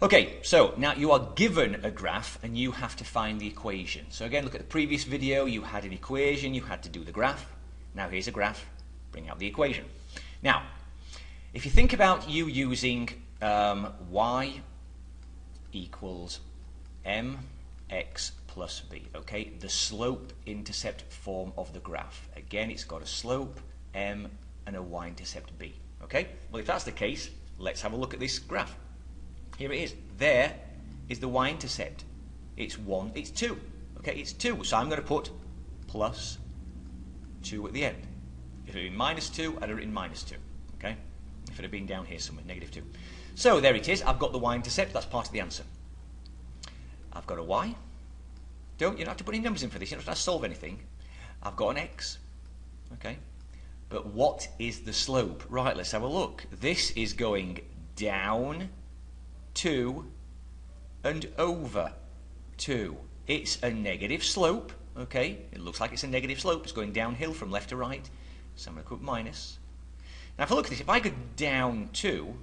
Okay, so now you are given a graph and you have to find the equation. So again, look at the previous video, you had an equation, you had to do the graph. Now here's a graph, bring out the equation. Now, if you think about you using y equals mx plus b, okay, the slope-intercept form of the graph. Again, it's got a slope m and a y-intercept b, okay? Well, if that's the case, let's have a look at this graph. Here it is. There is the y-intercept. It's 1, it's 2. Okay, it's 2. So I'm going to put plus 2 at the end. If it had been minus 2, I'd have written minus 2. Okay? If it had been down here somewhere, negative 2. So there it is. I've got the y-intercept. That's part of the answer. I've got a y. You don't have to put any numbers in for this. You don't have to solve anything. I've got an x. Okay? But what is the slope? Right, let's have a look. This is going down 2 and over 2. It's a negative slope, okay? It looks like it's a negative slope. It's going downhill from left to right. So I'm going to put minus. Now if I look at this, if I go down 2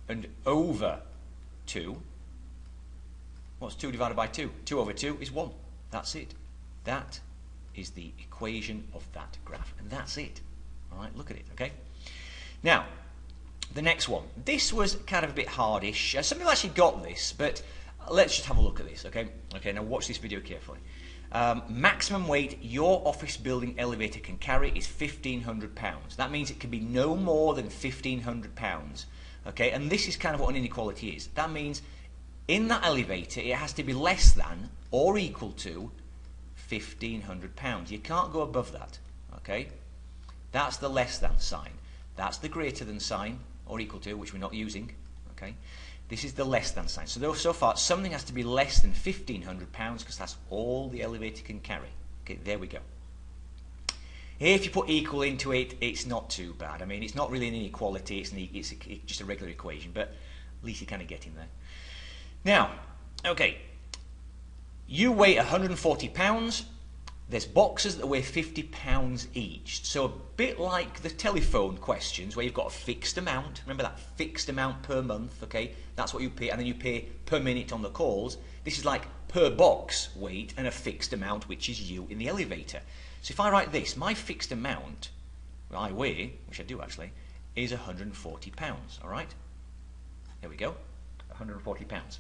and over 2, what's 2 divided by 2? 2 over 2 is 1. That's it. That is the equation of that graph. And that's it. All right, look at it, okay? Now, the next one. This was kind of a bit hardish. Some people actually got this, but let's just have a look at this, okay? Okay, now watch this video carefully. Maximum weight your office building elevator can carry is £1,500. That means it can be no more than £1,500, okay? And this is kind of what an inequality is. That means in that elevator, it has to be less than or equal to £1,500. You can't go above that, okay? That's the less than sign. That's the greater than sign, or equal to, which we're not using, okay? This is the less than sign. So far, something has to be less than £1,500 because that's all the elevator can carry. Okay, there we go. If you put equal into it, it's not too bad. I mean, it's not really an inequality, it's just a regular equation, but at least you're kind of getting there. Now, okay, you weigh £140. There's boxes that weigh £50 each. So a bit like the telephone questions where you've got a fixed amount. Remember that fixed amount per month, okay? That's what you pay, and then you pay per minute on the calls. This is like per box weight and a fixed amount, which is you in the elevator. So if I write this, my fixed amount, well, I weigh, which I do actually, is £140, all right? There we go, £140.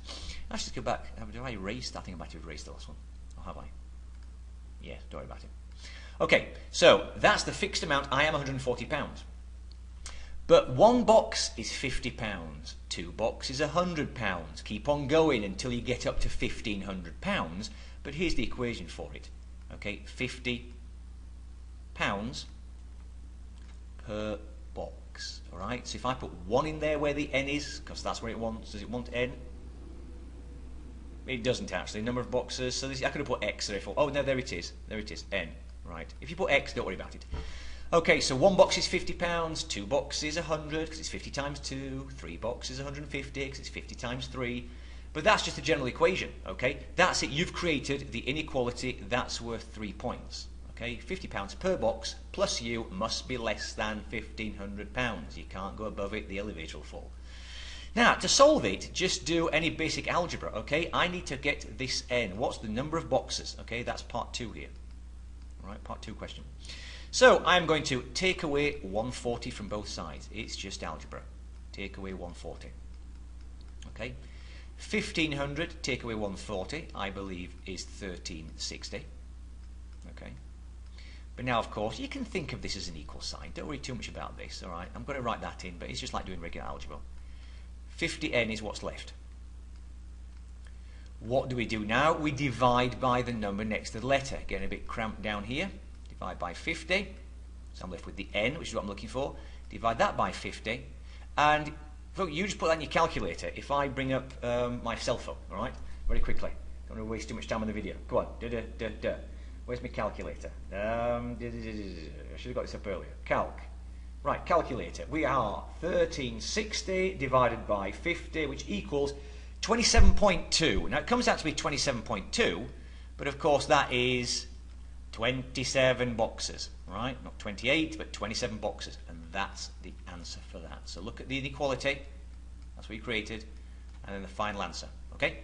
Let's just go back. Do I erase that? I think I might have erased the last one. Or have I? Yeah, don't worry about it. Okay, so that's the fixed amount. I am £140. But one box is £50. Two boxes £100. Keep on going until you get up to £1,500. But here's the equation for it. Okay, £50 per box. All right. So if I put 1 in there where the n is, because that's where it wants. Does it want n? It doesn't actually. Number of boxes. So this, I could have put x there. Oh no, there it is. There it is. N. Right. If you put x, don't worry about it. Okay. So one box is £50. Two boxes 100 because it's 50 times 2. Three boxes 150 because it's 50 times 3. But that's just a general equation. Okay. That's it. You've created the inequality that's worth 3 points. Okay. £50 per box plus you must be less than £1,500. You can't go above it. The elevator will fall. Now, to solve it, just do any basic algebra, okay? I need to get this n. What's the number of boxes? Okay, that's part 2 here. All right, part 2 question. So, I'm going to take away 140 from both sides. It's just algebra. Take away 140. Okay? 1,500, take away 140, I believe, is 1,360. Okay? But now, of course, you can think of this as an equal sign. Don't worry too much about this, all right? I'm going to write that in, but it's just like doing regular algebra. 50n is what's left. What do we do now? We divide by the number next to the letter. Getting a bit cramped down here. Divide by 50. So I'm left with the n, which is what I'm looking for. Divide that by 50. And look, you just put that in your calculator. If I bring up my cell phone, all right? Very quickly. Don't want to waste too much time on the video. Go on. Where's my calculator? I should have got this up earlier. Calc. Right, calculator. We are 1360 divided by 50, which equals 27.2. Now, it comes out to be 27.2, but of course that is 27 boxes, right? Not 28, but 27 boxes. And that's the answer for that. So look at the inequality. That's what you created, and then the final answer. Okay?